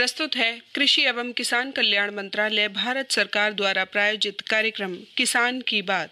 प्रस्तुत है कृषि एवं किसान कल्याण मंत्रालय भारत सरकार द्वारा प्रायोजित कार्यक्रम किसान की बात।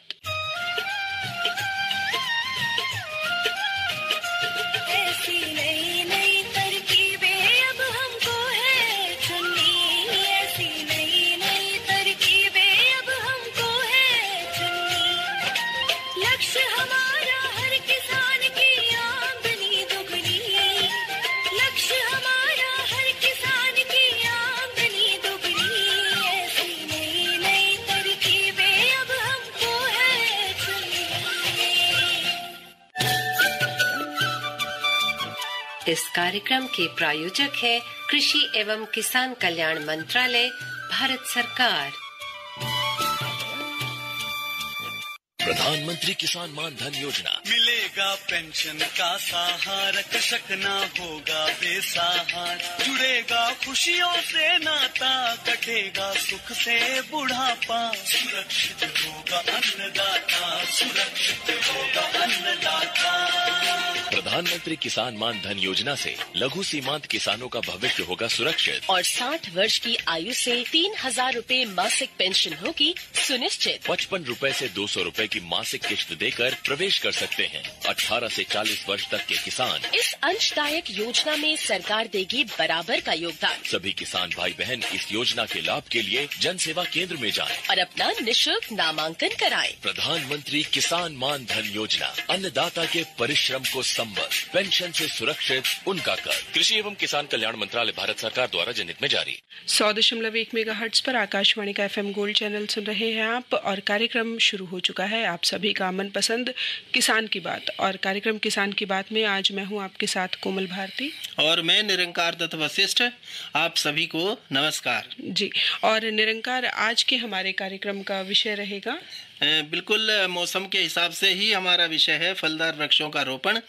इस कार्यक्रम के प्रायोजक है कृषि एवं किसान कल्याण मंत्रालय, भारत सरकार। प्रधानमंत्री किसान मान धन योजना। मिलेगा पेंशन का सहारा, कृषक ना होगा बेसहारा, जुड़ेगा खुशियों से नाता, कटेगा सुख से बुढ़ापा, सुरक्षित होगा अन्नदाता, सुरक्षित होगा अन्नदाता। प्रधानमंत्री किसान मान धन योजना से लघु सीमांत किसानों का भविष्य होगा सुरक्षित और 60 वर्ष की आयु से 3,000 रूपए मासिक पेंशन होगी सुनिश्चित। 55 रूपए से 200 रूपए की मासिक किश्त देकर प्रवेश कर सकते हैं। 18 से 40 वर्ष तक के किसान इस अंशदायक योजना में सरकार देगी बराबर का योगदान। सभी किसान भाई बहन इस योजना के लाभ के लिए जन सेवा केंद्र में जाएं और अपना निःशुल्क नामांकन कराएं। प्रधानमंत्री किसान मान धन योजना, अन्नदाता के परिश्रम को संबल, पेंशन से सुरक्षित उनका कर। कृषि एवं किसान कल्याण मंत्रालय, भारत सरकार द्वारा जनहित में जारी। 100.1 मेगाहर्ट्ज पर आकाशवाणी का FM गोल्ड चैनल सुन रहे हैं आप और कार्यक्रम शुरू हो चुका है आप सभी का मनपसंद किसान की बात। और कार्यक्रम किसान की बात में आज मैं हूं आपके साथ कोमल भारती और मैं निरंकार दत्त वशिष्ठ। आप सभी को नमस्कार जी। और निरंकार, आज के हमारे कार्यक्रम का विषय रहेगा बिल्कुल मौसम के हिसाब से ही हमारा विषय है, फलदार वृक्षों का रोपण।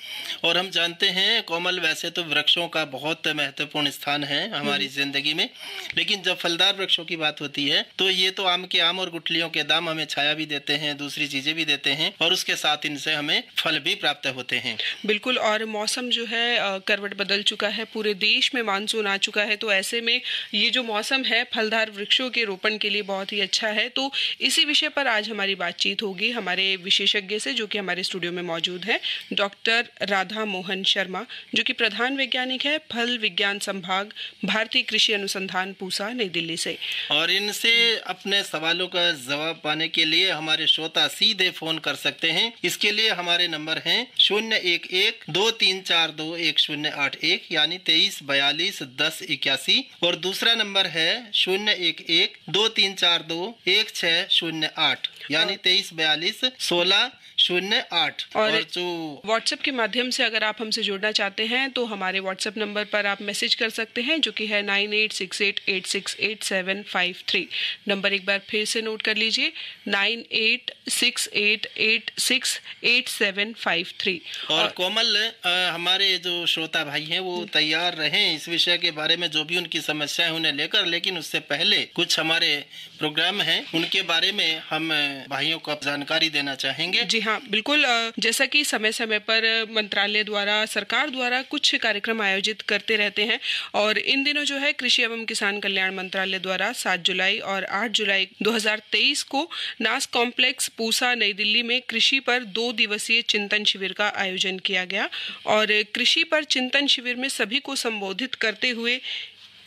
और हम जानते हैं कोमल, वैसे तो वृक्षों का बहुत महत्वपूर्ण स्थान है हमारी जिंदगी में, लेकिन जब फलदार वृक्षों की बात होती है तो ये तो आम के आम और गुठलियों के दाम हमें छाया भी देते हैं, दूसरी चीजें भी देते हैं और उसके साथ इनसे हमें फल भी प्राप्त होते हैं। बिल्कुल। और मौसम जो है करवट बदल चुका है, पूरे देश में मानसून आ चुका है, तो ऐसे में ये जो मौसम है फलदार वृक्षों के रोपण के लिए बहुत ही अच्छा है। तो इसी विषय पर आज हमारी बातचीत होगी हमारे विशेषज्ञ से, जो कि हमारे स्टूडियो में मौजूद है, डॉक्टर राधा मोहन शर्मा, जो कि प्रधान वैज्ञानिक है फल विज्ञान संभाग, भारतीय कृषि अनुसंधान, पूसा, नई दिल्ली से। और इनसे अपने सवालों का जवाब पाने के लिए हमारे श्रोता सीधे फोन कर सकते हैं। इसके लिए हमारे नंबर हैं 011-2342-1081 यानी 2342-1081 और दूसरा नंबर है 011-2342-1608 यानी 2342-1608। और जो व्हाट्सएप के माध्यम से अगर आप हमसे जुड़ना चाहते हैं तो हमारे व्हाट्सएप नंबर पर आप मैसेज कर सकते हैं, जो कि है 9868868753। नंबर एक बार फिर से नोट कर लीजिए, 9868868753। और कोमल, हमारे जो श्रोता भाई हैं वो तैयार रहें इस विषय के बारे में, जो भी उनकी समस्याएं उन्हें लेकर। लेकिन उससे पहले कुछ हमारे प्रोग्राम हैं, उनके बारे में हम भाइयों को जानकारी देना चाहेंगे। जी हाँ, बिल्कुल। जैसा कि समय समय पर मंत्रालय द्वारा, सरकार द्वारा कुछ कार्यक्रम आयोजित करते रहते हैं और इन दिनों जो है कृषि एवं किसान कल्याण मंत्रालय द्वारा 7 जुलाई और 8 जुलाई 2023 को नास कॉम्प्लेक्स, पूसा, नई दिल्ली में कृषि पर 2 दिवसीय चिंतन शिविर का आयोजन किया गया। और कृषि पर चिंतन शिविर में सभी को संबोधित करते हुए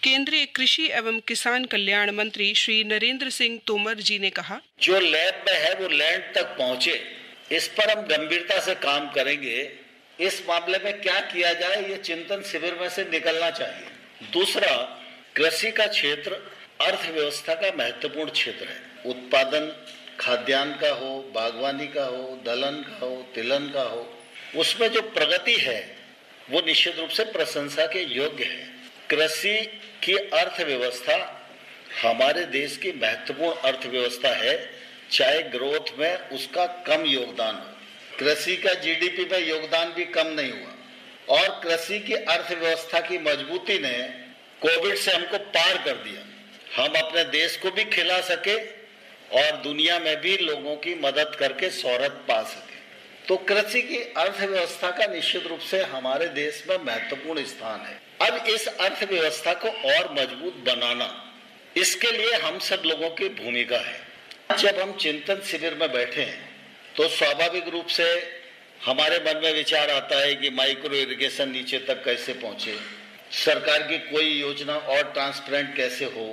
केंद्रीय कृषि एवं किसान कल्याण मंत्री श्री नरेंद्र सिंह तोमर जी ने कहा, जो लैब में है वो लैंड तक पहुंचे, इस पर हम गंभीरता से काम करेंगे। इस मामले में क्या किया जाए, ये चिंतन शिविर में से निकलना चाहिए। दूसरा, कृषि का क्षेत्र अर्थव्यवस्था का महत्वपूर्ण क्षेत्र है। उत्पादन खाद्यान्न का हो, बागवानी का हो, दलहन का हो, तिलहन का हो, उसमें जो प्रगति है वो निश्चित रूप से प्रशंसा के योग्य है। कृषि की अर्थव्यवस्था हमारे देश की महत्वपूर्ण अर्थव्यवस्था है, चाहे ग्रोथ में उसका कम योगदान हो। कृषि का जीडीपी में योगदान भी कम नहीं हुआ और कृषि की अर्थव्यवस्था की मजबूती ने कोविड से हमको पार कर दिया। हम अपने देश को भी खिला सके और दुनिया में भी लोगों की मदद करके शोहरत पा सके। तो कृषि की अर्थव्यवस्था का निश्चित रूप से हमारे देश में महत्वपूर्ण स्थान है। अब इस अर्थव्यवस्था को और मजबूत बनाना, इसके लिए हम सब लोगों की भूमिका है। जब हम चिंतन शिविर में बैठे हैं तो स्वाभाविक रूप से हमारे मन में विचार आता है कि माइक्रो इरिगेशन नीचे तक कैसे पहुंचे, सरकार की कोई योजना और ट्रांसपेरेंट कैसे हो,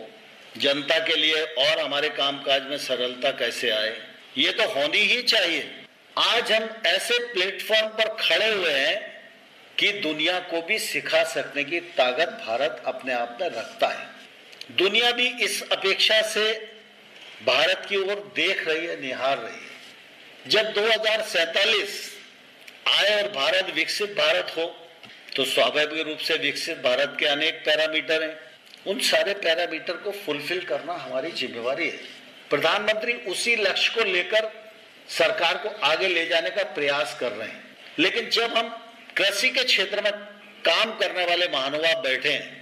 जनता के लिए और हमारे कामकाज में सरलता कैसे आए। ये तो होनी ही चाहिए। आज हम ऐसे प्लेटफॉर्म पर खड़े हुए हैं कि दुनिया को भी सिखा सकने की ताकत भारत अपने आप में रखता है। दुनिया भी इस अपेक्षा से भारत की ओर देख रही है, निहार रही है। जब 2047 आए और भारत विकसित भारत हो तो स्वाभाविक रूप से विकसित भारत के अनेक पैरामीटर हैं। उन सारे पैरामीटर को फुलफिल करना हमारी जिम्मेवारी है। प्रधानमंत्री उसी लक्ष्य को लेकर सरकार को आगे ले जाने का प्रयास कर रहे हैं। लेकिन जब हम कृषि के क्षेत्र में काम करने वाले महानुभाव बैठे हैं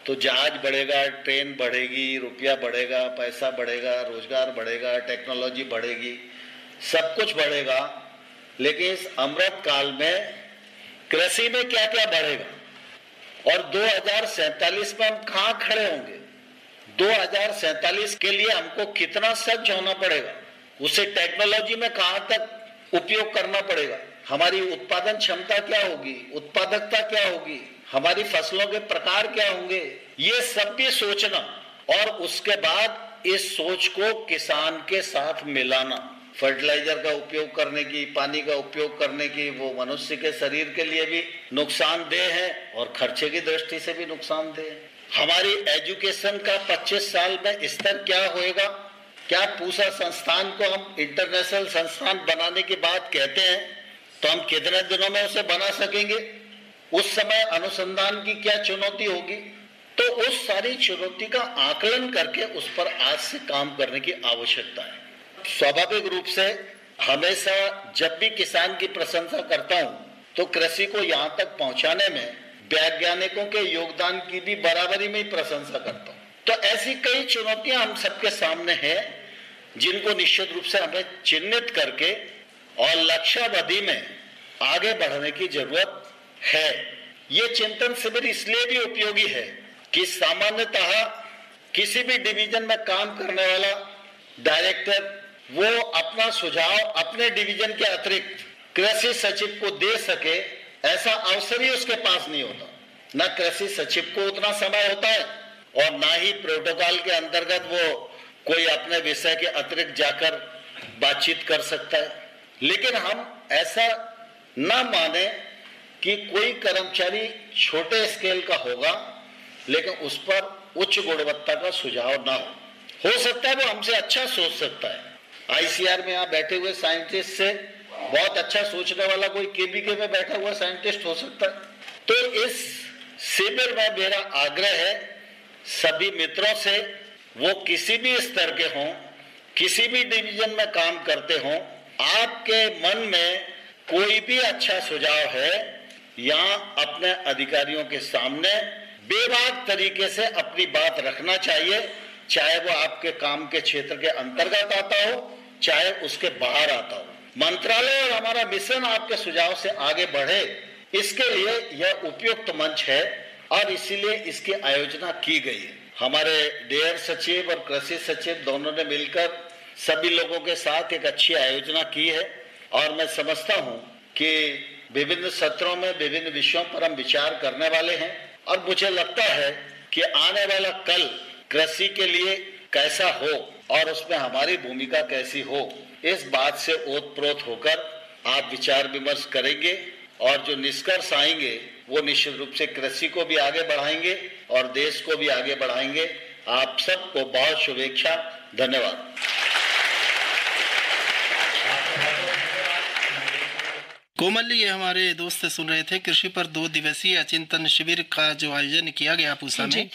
तो जहाज बढ़ेगा, ट्रेन बढ़ेगी, रुपया बढ़ेगा, पैसा बढ़ेगा, रोजगार बढ़ेगा, टेक्नोलॉजी बढ़ेगी, सब कुछ बढ़ेगा। लेकिन इस अमृत काल में कृषि में क्या क्या बढ़ेगा और 2047 में हम कहाँ खड़े होंगे, 2047 के लिए हमको कितना सज्ज होना पड़ेगा, उसे टेक्नोलॉजी में कहाँ तक उपयोग करना पड़ेगा, हमारी उत्पादन क्षमता क्या होगी, उत्पादकता क्या होगी, हमारी फसलों के प्रकार क्या होंगे, ये सब भी सोचना और उसके बाद इस सोच को किसान के साथ मिलाना। फर्टिलाइजर का उपयोग करने की, पानी का उपयोग करने की, वो मनुष्य के शरीर के लिए भी नुकसानदेह है और खर्चे की दृष्टि से भी नुकसानदेह है। हमारी एजुकेशन का 25 साल में स्तर क्या होएगा, क्या पूसा संस्थान को हम इंटरनेशनल संस्थान बनाने की बात कहते हैं तो हम कितने दिनों में उसे बना सकेंगे, उस समय अनुसंधान की क्या चुनौती होगी। तो उस सारी चुनौती का आकलन करके उस पर आज से काम करने की आवश्यकता है। स्वाभाविक रूप से हमेशा जब भी किसान की प्रशंसा करता हूं तो कृषि को यहां तक पहुंचाने में वैज्ञानिकों के योगदान की भी बराबरी में ही प्रशंसा करता हूं। तो ऐसी कई चुनौतियां हम सबके सामने हैं जिनको निश्चित रूप से हमें चिन्हित करके और लक्ष्यावधि में आगे बढ़ने की जरूरत है। ये चिंतन शिविर इसलिए भी उपयोगी है कि सामान्यतः किसी भी डिवीजन में काम करने वाला डायरेक्टर वो अपना सुझाव अपने डिवीजन के अतिरिक्त कृषि सचिव को दे सके, ऐसा अवसर ही उसके पास नहीं होता। न कृषि सचिव को उतना समय होता है और ना ही प्रोटोकॉल के अंतर्गत वो कोई अपने विषय के अतिरिक्त जाकर बातचीत कर सकता है। लेकिन हम ऐसा न माने कि कोई कर्मचारी छोटे स्केल का होगा लेकिन उस पर उच्च गुणवत्ता का सुझाव ना हो सकता है वो हमसे अच्छा सोच सकता है। आईसीआर में यहाँ बैठे हुए साइंटिस्ट से बहुत अच्छा सोचने वाला कोई केबीके में बैठा हुआ साइंटिस्ट हो सकता है। तो इस शिविर में मेरा आग्रह है सभी मित्रों से, वो किसी भी स्तर के हों, किसी भी डिवीजन में काम करते हों, आपके मन में कोई भी अच्छा सुझाव है यहाँ अपने अधिकारियों के सामने बेबाक तरीके से अपनी बात रखना चाहिए, चाहे वो आपके काम के क्षेत्र के अंतर्गत आता हो चाहे उसके बाहर आता हो। मंत्रालय और हमारा मिशन आपके सुझाव से आगे बढ़े, इसके लिए यह उपयुक्त मंच है और इसीलिए इसकी आयोजना की गई है। हमारे डेयर सचिव और कृषि सचिव दोनों ने मिलकर सभी लोगों के साथ एक अच्छी आयोजना की है और मैं समझता हूँ कि विभिन्न सत्रों में विभिन्न विषयों पर हम विचार करने वाले हैं और मुझे लगता है कि आने वाला कल कृषि के लिए कैसा हो और उसमें हमारी भूमिका कैसी हो, इस बात से ओतप्रोत होकर आप विचार विमर्श करेंगे और जो निष्कर्ष आएंगे वो निश्चित रूप से कृषि को भी आगे बढ़ाएंगे और देश को भी आगे बढ़ाएंगे। आप सबको बहुत शुभेच्छा, धन्यवाद। कोमल, ये हमारे दोस्त सुन रहे थे कृषि पर 2 दिवसीय चिंतन शिविर का जो आयोजन किया गया पूसा में,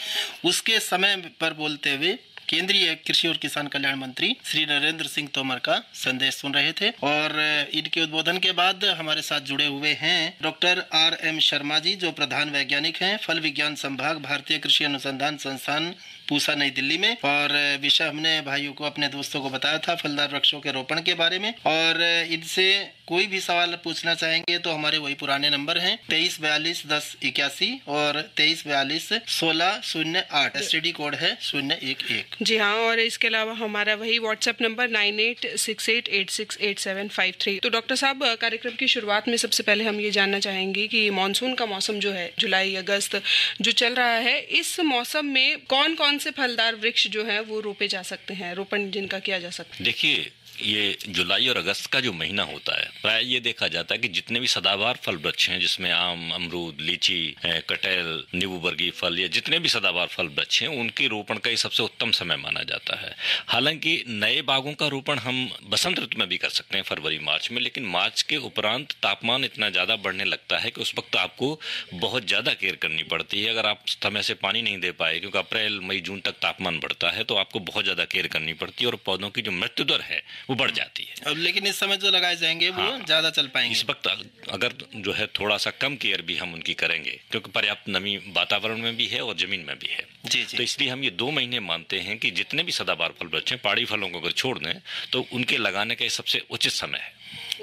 उसके समय पर बोलते हुए केंद्रीय कृषि और किसान कल्याण मंत्री श्री नरेंद्र सिंह तोमर का संदेश सुन रहे थे। और इनके उद्बोधन के बाद हमारे साथ जुड़े हुए हैं डॉक्टर R.M. शर्मा जी, जो प्रधान वैज्ञानिक हैं, फल विज्ञान संभाग, भारतीय कृषि अनुसंधान संस्थान पूसा नई दिल्ली में। और विषय हमने भाइयों को, अपने दोस्तों को बताया था फलदार वृक्षों के रोपण के बारे में। और इनसे कोई भी सवाल पूछना चाहेंगे तो हमारे वही पुराने नंबर हैं 23421081 और 23421608। एसटीडी कोड है 011। जी हाँ, और इसके अलावा हमारा वही व्हाट्सएप नंबर 9868868753। तो डॉक्टर साहब, कार्यक्रम की शुरुआत में सबसे पहले हम ये जानना चाहेंगे कि मानसून का मौसम जो है, जुलाई अगस्त जो चल रहा है, इस मौसम में कौन कौन से फलदार वृक्ष जो है वो रोपे जा सकते हैं, रोपण जिनका किया जा सकता है? देखिए, ये जुलाई और अगस्त का जो महीना होता है, प्राय ये देखा जाता है कि जितने भी सदाबहार फल वृक्ष हैं, जिसमें आम, अमरूद, लीची, कटहल, नींबू वर्गीय फल, या जितने भी सदाबहार फल वृक्ष हैं, उनके रोपण का ये सबसे उत्तम समय माना जाता है। हालांकि नए बागों का रोपण हम बसंत ऋतु में भी कर सकते हैं, फरवरी मार्च में, लेकिन मार्च के उपरांत तापमान इतना ज्यादा बढ़ने लगता है कि उस वक्त आपको बहुत ज्यादा केयर करनी पड़ती है। अगर आप समय से पानी नहीं दे पाए, क्योंकि अप्रैल मई जून तक तापमान बढ़ता है, तो आपको बहुत ज्यादा केयर करनी पड़ती है और पौधों की जो मृत्यु दर है वो बढ़ जाती है। अब लेकिन इस समय जो लगाए जाएंगे वो ज्यादा चल पाएंगे। इस वक्त अगर जो है थोड़ा सा कम केयर भी हम उनकी करेंगे, क्योंकि पर्याप्त नमी वातावरण में भी है और जमीन में भी है, जी। तो इसलिए हम ये 2 महीने मानते हैं कि जितने भी सदाबहार फल वृक्ष हैं, पहाड़ी फलों को अगर छोड़ दें तो उनके लगाने का सबसे उचित समय है।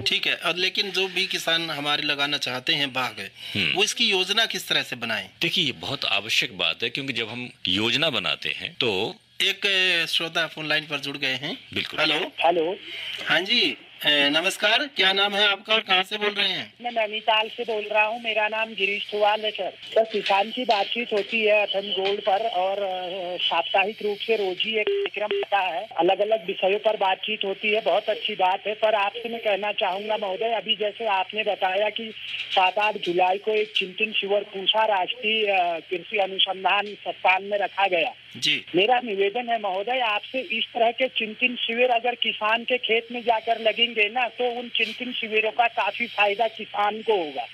ठीक है। और लेकिन जो भी किसान हमारे लगाना चाहते हैं बाग, वो इसकी योजना किस तरह से बनाएं? देखिए, ये बहुत आवश्यक बात है, क्योंकि जब हम योजना बनाते हैं तो एक श्रोता फोन लाइन पर जुड़ गए हैं। बिल्कुल। हेलो। हाँ जी, नमस्कार, क्या नाम है आपका और कहाँ से बोल रहे हैं? मैं नैनीताल से बोल रहा हूँ। मेरा नाम गिरीश थुवाल है सर। किसान की बातचीत होती है FM गोल्ड पर, और साप्ताहिक रूप से रोज ही एक कार्यक्रम होता है, अलग अलग विषयों पर बातचीत होती है, बहुत अच्छी बात है। पर आपसे मैं कहना चाहूँगा महोदय, अभी जैसे आपने बताया कि 7-8 जुलाई को एक चिंतन शिविर पूसा राष्ट्रीय कृषि अनुसंधान संस्थान में रखा गया जी। मेरा निवेदन है महोदय आपसे, इस तरह के चिंतन शिविर अगर किसान के खेत में जाकर लगेंगे ना, तो उन चिंतन शिविरों का काफी फायदा किसान को होगा।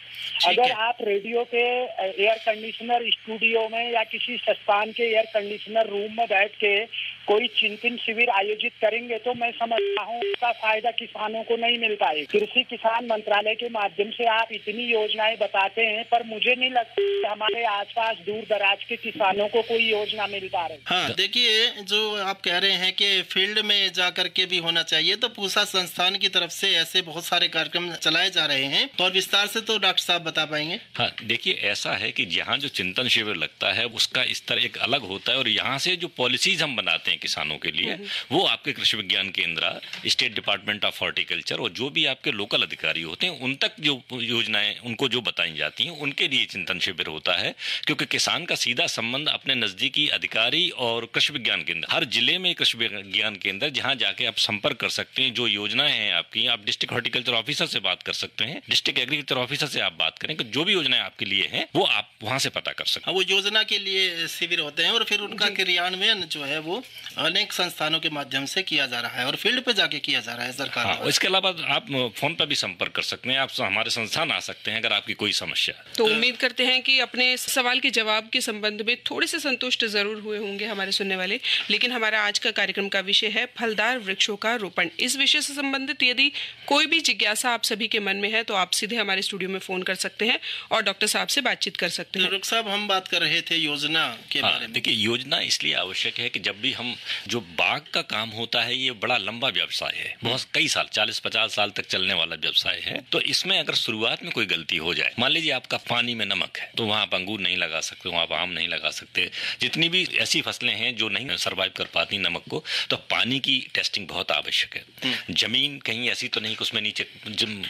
अगर आप रेडियो के एयर कंडीशनर स्टूडियो में या किसी संस्थान के एयर कंडीशनर रूम में बैठ के कोई चिंतन शिविर आयोजित करेंगे, तो मैं समझता हूँ उसका फायदा किसानों को नहीं मिल पाएगा। कृषि किसान मंत्रालय के माध्यम से आप इतनी योजनाएं बताते हैं, पर मुझे नहीं लगता कि हमारे आसपास दूर दराज के किसानों को कोई योजना मिल पा रही। हाँ, देखिए, जो आप कह रहे हैं कि फील्ड में जा करके भी होना चाहिए, तो पूसा संस्थान की तरफ से ऐसे बहुत सारे कार्यक्रम चलाए जा रहे हैं, तो और विस्तार से तो डॉक्टर साहब बता पाएंगे। हाँ, देखिए, ऐसा है कि यहाँ जो चिंतन शिविर लगता है उसका स्तर एक अलग होता है, और यहाँ से जो पॉलिसीज हम बनाते हैं किसानों के लिए, वो आपके कृषि विज्ञान केंद्र, स्टेट डिपार्टमेंट ऑफ हॉर्टिकल्चर और जो भी आपके लोकल अधिकारी होते हैं, उन तक जो योजनाएं उनको जो बताई जाती हैं, उनके लिए चिंतन शिविर होता है। क्योंकि किसान का सीधा संबंध अपने नजदीकी अधिकारी और कृषि विज्ञान केंद्र, हर जिले में कृषि विज्ञान केंद्र, जहाँ जाके आप संपर्क कर सकते हैं। जो योजनाएं हैं आपकी, आप डिस्ट्रिक्ट हॉर्टिकल्चर ऑफिसर से बात कर सकते हैं, डिस्ट्रिक्ट एग्रीकल्चर ऑफिसर से आप बात करें, जो भी योजनाएं आपके लिए हैं वो आप वहां से पता कर सकते हैं। वो योजना के लिए शिविर होते हैं और फिर उनका क्रियान्वयन जो है वो अनेक संस्थानों के माध्यम से किया जा रहा है और फील्ड पे जाके किया जा रहा है सरकार। हाँ, इसके अलावा आप फोन पर भी संपर्क कर सकते हैं, आप हमारे संस्थान आ सकते हैं अगर आपकी कोई समस्या है। तो उम्मीद करते हैं कि अपने सवाल के जवाब के संबंध में थोड़े से संतुष्ट जरूर हुए होंगे हमारे सुनने वाले। लेकिन हमारा आज का कार्यक्रम का विषय है फलदार वृक्षों का रोपण। इस विषय से संबंधित यदि कोई भी जिज्ञासा आप सभी के मन में है तो आप सीधे हमारे स्टूडियो में फोन कर सकते हैं और डॉक्टर साहब से बातचीत कर सकते हैं। डॉक्टर साहब, हम बात कर रहे थे योजना के बारे में। देखिए, योजना इसलिए आवश्यक है कि जब भी हम, जो बाग का काम होता है, ये बड़ा लंबा व्यवसाय है, बहुत कई साल, 40-50 साल तक चलने वाला व्यवसाय है। तो इसमें अगर शुरुआत में कोई गलती हो जाए, मान लीजिए आपका पानी में नमक है, तो वहां आप अंगूर नहीं लगा सकते, वहां आप आम नहीं लगा सकते। जितनी भी ऐसी फसलें हैं जो नहीं सर्वाइव कर पाती नमक को, तो पानी की टेस्टिंग बहुत आवश्यक है। जमीन कहीं ऐसी तो नहीं कि उसमें नीचे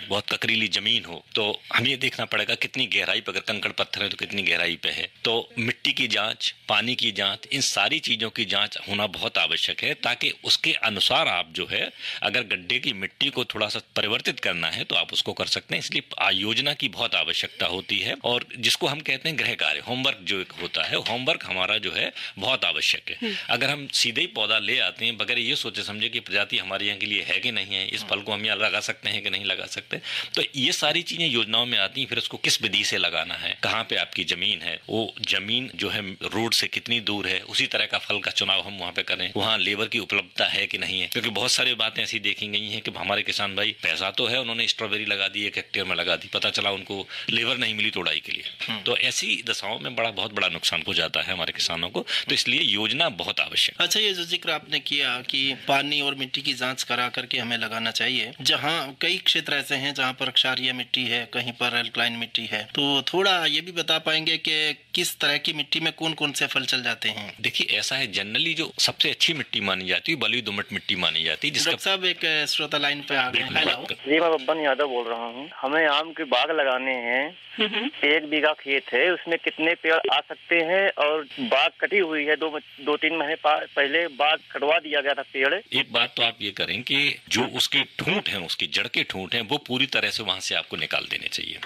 बहुत ककरीली जमीन हो, तो हमें ये देखना पड़ेगा कितनी गहराई पे, अगर कंकड़ पत्थर है तो कितनी गहराई पे है। तो मिट्टी की जांच, पानी की जांच, इन सारी चीजों की जांच होना बहुत आवश्यक है, ताकि उसके अनुसार आप जो है, अगर गड्ढे की मिट्टी को थोड़ा सा परिवर्तित करना है तो आप उसको कर सकते हैं। इसलिए योजना की बहुत आवश्यकता होती है, और जिसको हम कहते हैं गृह कार्य, होमवर्क जो एक होता है, होमवर्क हमारा जो है बहुत आवश्यक है। अगर हम सीधे ही पौधा ले आते हैं बगैर ये सोचे समझे कि प्रजाति हमारे यहाँ के लिए है कि नहीं है, इस फल को हम यहाँ लगा सकते हैं कि नहीं लगा सकते। तो ये सारी चीजें योजनाओं में आती हैं। फिर उसको किस विधि से लगाना है, कहाँ पे आपकी जमीन है, वो जमीन जो है रोड से कितनी दूर है, उसी तरह का फल का चुनाव हम वहाँ पे करें, वहाँ लेबर की उपलब्धता है कि नहीं है। क्योंकि बहुत सारी बातें ऐसी देखी गई हैं कि हमारे किसान भाई पैसा तो है, उन्होंने स्ट्रॉबेरी लगा दी, 1 हेक्टेयर में लगा दी, पता चला उनको लेबर नहीं मिली तोड़ाई के लिए। तो ऐसी दशाओं में बहुत बड़ा नुकसान हो जाता है हमारे किसानों को। तो इसलिए योजना बहुत आवश्यक। अच्छा, ये जो जिक्र आपने किया कि पानी और मिट्टी की जांच करा करके हमें लगाना चाहिए, जहाँ कई क्षेत्र ऐसे हैं जहाँ पर क्षारीय मिट्टी है, कहीं पर अल्कलाइन मिट्टी है, तो थोड़ा ये भी बता पाएंगे कि किस तरह की मिट्टी में कौन कौन से फल चल जाते हैं? देखिए, ऐसा है, जनरली जो सबसे अच्छी मिट्टी मानी जाती है बलुई दोमट मिट्टी मानी जाती है। डॉक्टर साहब, एक श्रोता लाइन पे आ गए। हेलो जी, मैं बब्बन यादव बोल रहा हूँ। हमें आम के बाग लगाने हैं। 1 बीघा खेत है, उसमें कितने पेड़ आ सकते हैं? और बाग कटी हुई है, 2-3 महीने पहले बाग कटवा दिया गया था पेड़। एक बात तो आप ये करें कि जो उसकी ठूंठ है, उसकी जड़ के ठूंठ है, वो पूरी तरह से वहां से आपको निकाल देने चाहिए।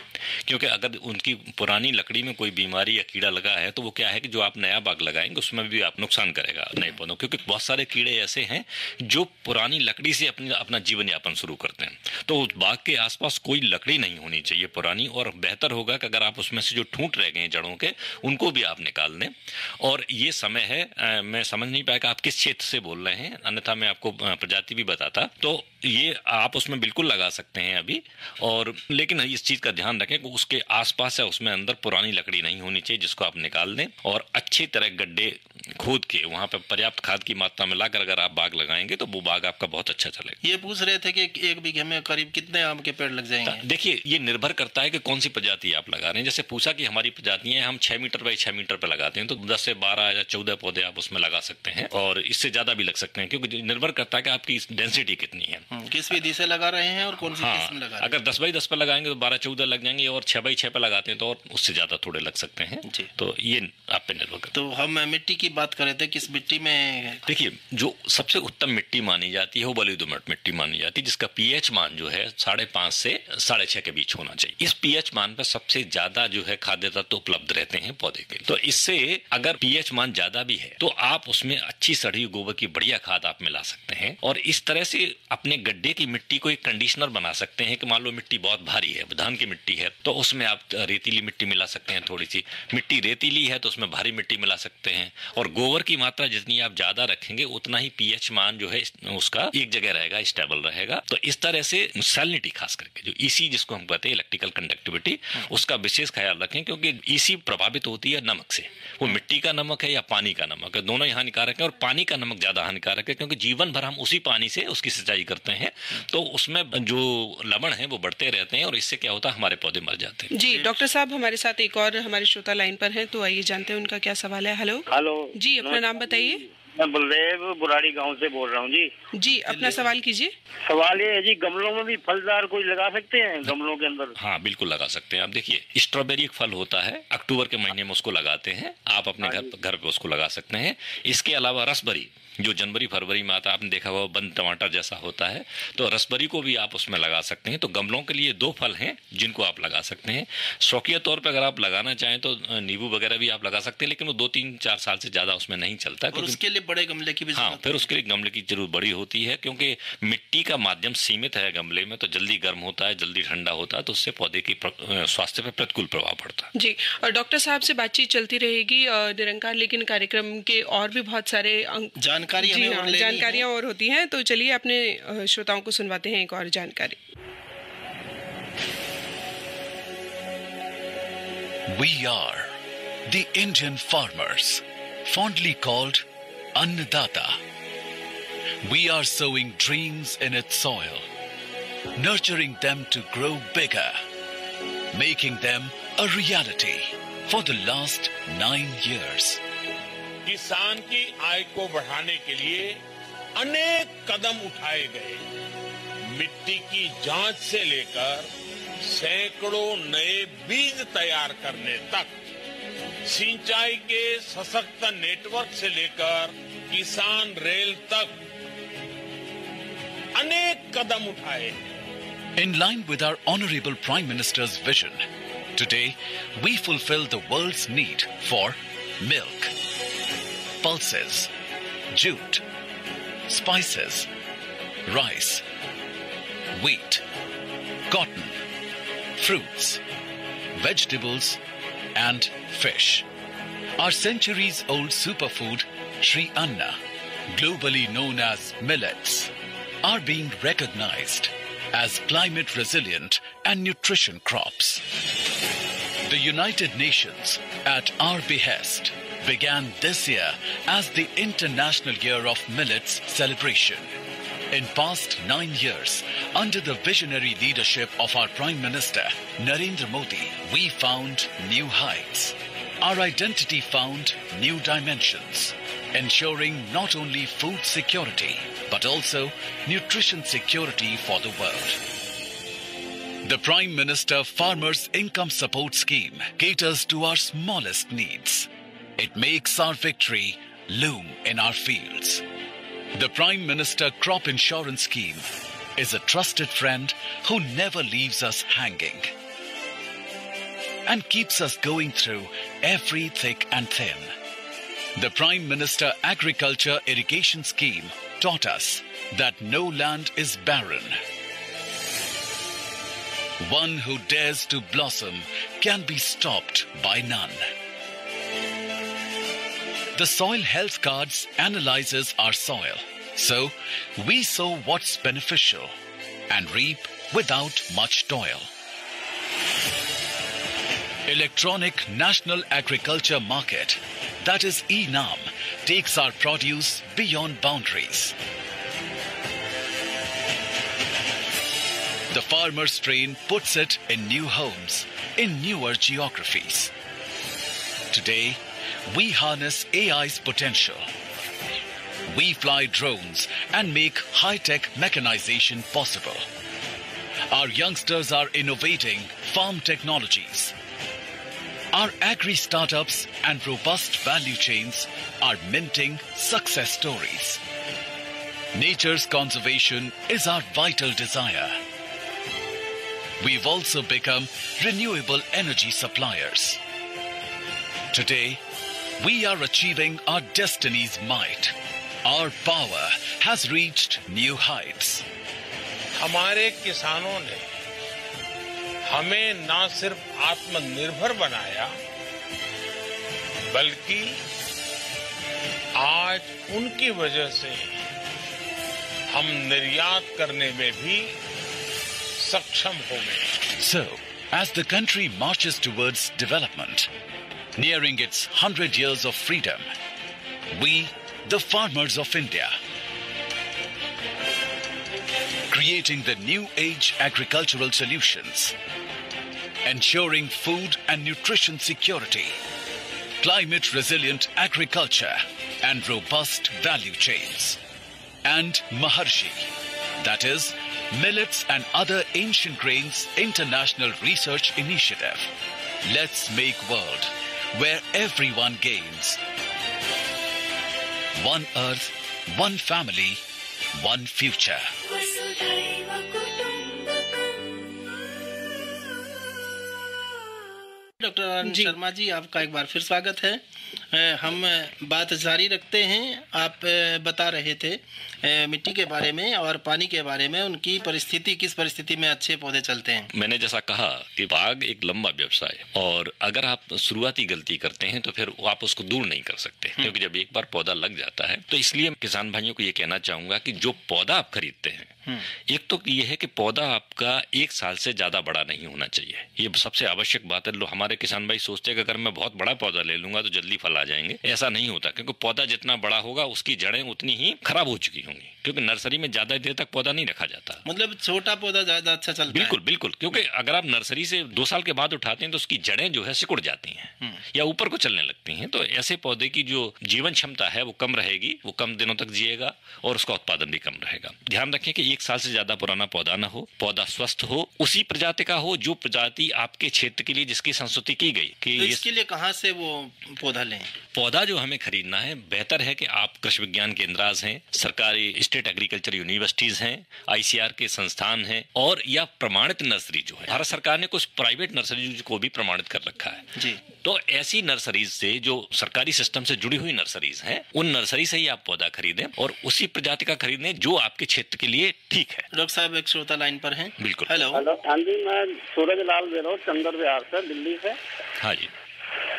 क्योंकि अगर उनकी पुरानी लकड़ी में कोई बीमारी या कीड़ा लगा है तो वो क्या है कि जो आप नया बाग लगाएंगे उसमें भी आप नुकसान करेगा नए पौधों। क्योंकि बहुत सारे कीड़े ऐसे हैं जो पुरानी लकड़ी से अपना जीवन यापन शुरू करते हैं। तो उस बाग के आसपास कोई लकड़ी नहीं होनी चाहिए पुरानी, और बेहतर होगा कि अगर आप उसमें से जो ठूंठ रह गए हैं जड़ों के, उनको भी आप निकाल दें। और ये समय है, मैं समझ नहीं पाया कि आप किस क्षेत्र से बोल रहे हैं, अन्यथा मैं आपको प्रजाति भी बताता। तो ये आप उसमें बिल्कुल लगा सकते हैं अभी, और लेकिन इस चीज का ध्यान रखें कि उसके आसपास या उसमें अंदर पुरानी लकड़ी नहीं होनी चाहिए, जिसको आप निकाल दें। और अच्छी तरह गड्ढे खोद के वहां पर पर्याप्त खाद की मात्रा में लाकर अगर आप बाग लगाएंगे तो वो बाग आपका बहुत अच्छा चलेगा। ये पूछ रहे थे कि 1 बीघे में करीब कितने आम के पेड़ लग जाएंगे? देखिए, ये निर्भर करता है कि कौन सी प्रजाति आप लगा रहे हैं। जैसे पूछा कि हमारी प्रजातियां हम 6 मीटर बाई 6 मीटर पे लगाते हैं, तो 10 से 12 या 14 पौधे आप उसमें लगा सकते हैं, और इससे ज्यादा भी लग सकते हैं, क्योंकि निर्भर करता है कि आपकी डेंसिटी कितनी है, किस विधि से लगा रहे हैं और कौन सी किस्म लगा रहे हैं। अगर 10 बाई 10 पे लगाएंगे तो 12-14 लग जाएंगे, और 6 बाई 6 पे लगाते हैं तो और उससे ज्यादा थोड़े लग सकते हैं। तो ये आप पे निर्भर करता है। तो हम मिट्टी की बात कर रहे थे, किस मिट्टी में? देखिए, जो सबसे उत्तम मिट्टी मानी जाती है वो बलुई दोमट मिट्टी मानी जाती है, जिसका पीएच मान जो है 5.5 से 6.5 के बीच होना चाहिए। इस पीएच मान पर सबसे ज्यादा जो है खाद्य तत्व उपलब्ध रहते हैं पौधे के। तो इससे अगर पीएच मान ज्यादा भी है तो आप उसमें अच्छी सड़ी गोबर की बढ़िया खाद आप मिला सकते हैं, और इस तरह से अपने गड्ढे की मिट्टी को एक कंडीशनर बना सकते हैं कि मान लो मिट्टी बहुत भारी है, धान की मिट्टी है, तो उसमें आप रेतीली मिट्टी मिला सकते हैं। थोड़ी सी मिट्टी रेतीली है तो उसमें भारी मिट्टी मिला सकते हैं, और गोबर की मात्रा जितनी आप ज्यादा रखेंगे उतना ही पीएच मान जो है उसका एक जगह रहेगा, स्टेबल रहेगा। तो इस तरह से सैलिनिटी, खास करके जो ईसी जिसको हम कहते हैं इलेक्ट्रिकल कंडक्टिविटी, उसका विशेष ख्याल रखें, क्योंकि ईसी प्रभावित होती है नमक से। वो मिट्टी का नमक है या पानी का नमक है, दोनों ही हानिकारक है, और पानी का नमक ज्यादा हानिकारक है, क्योंकि जीवन भर हम उसी पानी से उसकी सिंचाई करते हैं, तो उसमें जो लवण है वो बढ़ते रहते हैं, और इससे क्या होता है, हमारे पौधे मर जाते हैं। जी डॉक्टर साहब, हमारे साथ एक और हमारे श्रोता लाइन पर हैं, तो आइए जानते हैं उनका क्या सवाल है। हेलो जी, अपना नाम बताइए। मैं बलदेव बुराड़ी गांव से बोल रहा हूँ जी, अपना सवाल कीजिए। सवाल ये है जी, गमलों में भी फलदार कोई लगा सकते हैं गमलों के अंदर? हाँ, बिल्कुल लगा सकते हैं आप। देखिए, स्ट्रॉबेरी एक फल होता है, अक्टूबर के महीने में उसको लगाते हैं, आप अपने घर पे उसको लगा सकते हैं। इसके अलावा रसबरी जो जनवरी फरवरी में आता है, आपने देखा हुआ बंद टमाटर जैसा होता है, तो रसबरी को भी आप उसमें लगा सकते हैं। तो गमलों के लिए 2 फल हैं जिनको आप लगा सकते हैं। शौकिया तौर पर अगर आप लगाना चाहें तो नींबू वगैरह भी आप लगा सकते हैं, लेकिन वो 2-3-4 साल से ज्यादा उसमें नहीं चलता। और उसके लिए बड़े गमले की भी हाँ, फिर उसके लिए गमले की जरूरत बड़ी होती है, क्योंकि मिट्टी का माध्यम सीमित है गमले में, तो जल्दी गर्म होता है, जल्दी ठंडा होता है, तो उससे पौधे की स्वास्थ्य पर प्रतिकूल प्रभाव पड़ता है। जी, और डॉक्टर साहब से बातचीत चलती रहेगी निरंकार, लेकिन कार्यक्रम के और भी बहुत सारे जानकारियां और होती हैं, तो चलिए अपने श्रोताओं को सुनवाते हैं एक और जानकारी। We are the Indian farmers, fondly called Annadata. We are sowing dreams in its soil, nurturing them to grow bigger, making them a reality for the last 9 years. किसान की आय को बढ़ाने के लिए अनेक कदम उठाए गए। मिट्टी की जांच से लेकर सैकड़ों नए बीज तैयार करने तक, सिंचाई के सशक्त नेटवर्क से लेकर किसान रेल तक अनेक कदम उठाए। In line with our Honorable Prime Minister's vision, today we fulfill the world's need for milk, pulses, jute, spices, rice, wheat, cotton, fruits, vegetables, and fish. Our centuries-old superfood, Sri Anna, globally known as millets, are being recognized as climate-resilient and nutrition crops. The United Nations, at our behest, began this year as the International Year of Millets celebration. In past 9 years, under the visionary leadership of our Prime Minister, Narendra Modi, we found new heights. Our identity found new dimensions, ensuring not only food security, but also nutrition security for the world. The Prime Minister Farmers Income Support Scheme caters to our smallest needs. It makes our victory loom in our fields. The Prime Minister Crop Insurance Scheme is a trusted friend who never leaves us hanging and keeps us going through every thick and thin. The Prime Minister Agriculture Irrigation Scheme taught us that no land is barren. One who dares to blossom can be stopped by none. The Soil Health Cards analyzes our soil, so we sow what's beneficial and reap without much toil. Electronic National Agriculture Market, that is ENAM, takes our produce beyond boundaries. The farmer's train puts it in new homes, in newer geographies. Today, we harness AI's potential. We fly drones and make high-tech mechanization possible. Our youngsters are innovating farm technologies. Our agri-startups and robust value chains are minting success stories. Nature's conservation is our vital desire. We've also become renewable energy suppliers. Today, we are achieving our destiny's might. Our power has reached new heights. हमारे किसानों ने हमें न सिर्फ आत्मनिर्भर बनाया, बल्कि आज उनकी वजह से हम निर्यात करने में भी सक्षम हो गए. So, as the country marches towards development, nearing its 100 years of freedom, we, the farmers of India, creating the new age agricultural solutions, ensuring food and nutrition security, climate resilient agriculture, and robust value chains. And Maharshi, that is, Millets and Other Ancient Grains International Research Initiative. Let's make world where everyone gains. One earth, one family, one future. Doctor Anand Sharma ji, आपका एक बार फिर स्वागत है. हम बात जारी रखते हैं. आप बता रहे थे मिट्टी के बारे में और पानी के बारे में, उनकी परिस्थिति, किस परिस्थिति में अच्छे पौधे चलते हैं. मैंने जैसा कहा कि बाग एक लंबा व्यवसाय है और अगर आप शुरुआती गलती करते हैं तो फिर आप उसको दूर नहीं कर सकते, क्योंकि जब एक बार पौधा लग जाता है तो इसलिए किसान भाइयों को ये कहना चाहूंगा कि जो पौधा आप खरीदते हैं, एक तो ये है कि पौधा आपका 1 साल से ज्यादा बड़ा नहीं होना चाहिए. ये सबसे आवश्यक बात है. हमारे किसान भाई सोचते हैं कि अगर मैं बहुत बड़ा पौधा ले लूंगा तो जल्दी फल आ जाएंगे. ऐसा नहीं होता, क्योंकि पौधा जितना बड़ा होगा उसकी जड़ें उतनी ही खराब हो चुकी होंगी, क्योंकि नर्सरी में ज्यादा देर तक पौधा नहीं रखा जाता. मतलब छोटा पौधा ज्यादा अच्छा चलता है. बिल्कुल बिल्कुल, क्योंकि अगर आप नर्सरी से 2 साल के बाद उठाते हैं तो उसकी जड़ें जो है सिकुड़ जाती हैं या ऊपर को चलने लगती हैं. तो ऐसे पौधे की जो जीवन क्षमता है वो कम रहेगी, वो कम दिनों तक जिएगा और उसका उत्पादन भी कम रहेगा. ध्यान रखें कि 1 साल से ज्यादा पुराना पौधा ना हो, पौधा स्वस्थ हो, उसी प्रजाति का हो जो प्रजाति आपके क्षेत्र के लिए, जिसकी संस्तुति की गई. कि तो इसके लिए कहाँ से वो पौधा लें? पौधा जो हमें खरीदना है, बेहतर है कि आप कृषि विज्ञान केंद्रास हैं, सरकारी स्टेट एग्रीकल्चर यूनिवर्सिटीज हैं, ICR के संस्थान हैं, और या प्रमाणित नर्सरी जो है, भारत सरकार ने कुछ प्राइवेट नर्सरी को भी प्रमाणित कर रखा है जी। तो ऐसी नर्सरीज से, जो सरकारी सिस्टम से जुड़ी हुई नर्सरीज हैं, उन नर्सरी से ही आप पौधा खरीदें और उसी प्रजाति का खरीदें जो आपके क्षेत्र के लिए ठीक है। डॉक्टर साहब, एक श्रोता लाइन पर हैं। बिल्कुल। हेलो। हाँ जी, मैं सूरज लाल बोल रहा हूँ, चंदर विहार से, दिल्ली से। हाँ जी।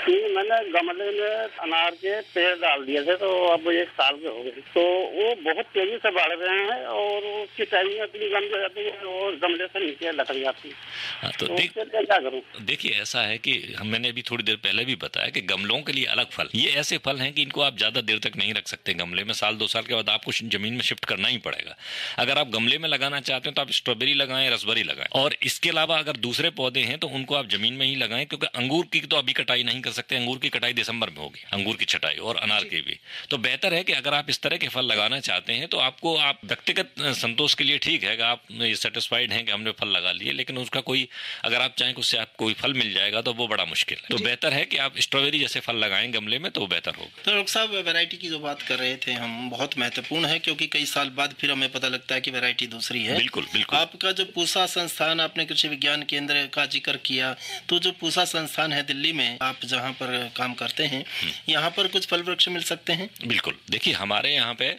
मैंने गमले में अनार के पेड़ डाल दिए थे, तो अब 1 साल के हो गए, तो वो बहुत तेजी से बढ़ रहे हैं और उसकी टाइमिंग इतनी कम हो जाती है और गमले से नीचे लटक जाती है। तो क्या करूं? देखिए, ऐसा है कि मैंने अभी थोड़ी देर पहले भी बताया कि गमलों के लिए अलग फल, ये ऐसे फल हैं कि इनको आप ज्यादा देर तक नहीं रख सकते गमले में। 1-2 साल के बाद आपको जमीन में शिफ्ट करना ही पड़ेगा। अगर आप गमले में लगाना चाहते हैं तो आप स्ट्रॉबेरी लगाएं, रसबेरी लगाएं, और इसके अलावा अगर दूसरे पौधे हैं तो उनको आप जमीन में ही लगाएं, क्योंकि अंगूर की तो अभी कटाई नहीं कर सकते। अंगूर की कटाई दिसंबर में होगी, अंगूर की छटाई, और अनार की भी। तो बेहतर है कि अगर आप इस तरह के फल लगाना चाहते हैं तो आपको, आप व्यक्तिगत संतोष के लिए ठीक है कि आप सेटिस्फाइड हैं कि हमने फल लगा लिए, लेकिन उसका कोई, अगर आप चाहें कि उससे आपको कोई फल मिल जाएगा तो वो बड़ा मुश्किल है। तो बेहतर है कि आप स्ट्रॉबेरी जैसे फल लगाएं गमले में, तो वो बेहतर होगा। तो डॉक्टर साहब, वैरायटी की जो बात कर रहे थे हम, बहुत महत्वपूर्ण है, क्योंकि कई साल बाद फिर हमें पता लगता है कि वैरायटी दूसरी है। बिल्कुल बिल्कुल। आपका जो पूसा संस्थान, आपने कृषि विज्ञान केंद्र का जिक्र किया, तो जो पूसा संस्थान है दिल्ली में, आप जहाँ पर काम करते हैं, यहाँ पर कुछ फल वृक्ष मिल सकते हैं? बिल्कुल। देखिए, हमारे यहाँ पे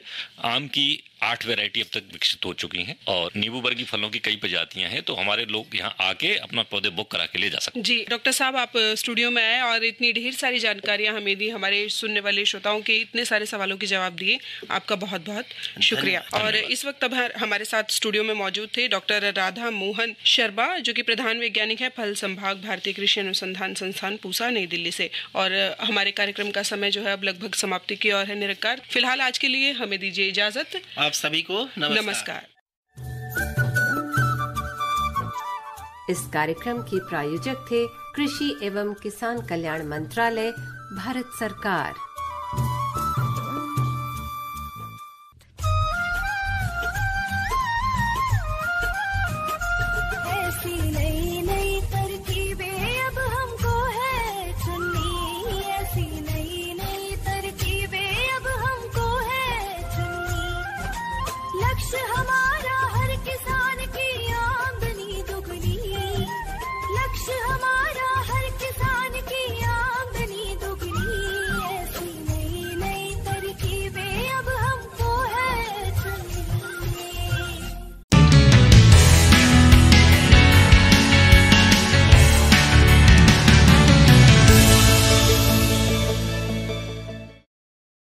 आम की 8 वैरायटी अब तक विकसित हो चुकी हैं और नींबू वर्गीय फलों की कई प्रजातियां हैं, तो हमारे लोग यहाँ आके अपना पौधे बुक करा के ले जा सकते हैं। जी डॉक्टर साहब, आप स्टूडियो में आए और इतनी ढेर सारी जानकारियां हमें दी, हमारे सुनने वाले श्रोताओं के इतने सारे सवालों के जवाब दिए, आपका बहुत बहुत शुक्रिया। और इस वक्त अब हमारे साथ स्टूडियो में मौजूद थे डॉक्टर राधा मोहन शर्मा, जो कि प्रधान वैज्ञानिक है फल संभाग, भारतीय कृषि अनुसंधान संस्थान, पूसा, नई दिल्ली से। और हमारे कार्यक्रम का समय जो है अब लगभग समाप्ति की ओर है निरंकार। फिलहाल आज के लिए हमें दीजिए इजाजत। आप सभी को नमस्कार। इस कार्यक्रम के प्रायोजक थे कृषि एवं किसान कल्याण मंत्रालय, भारत सरकार।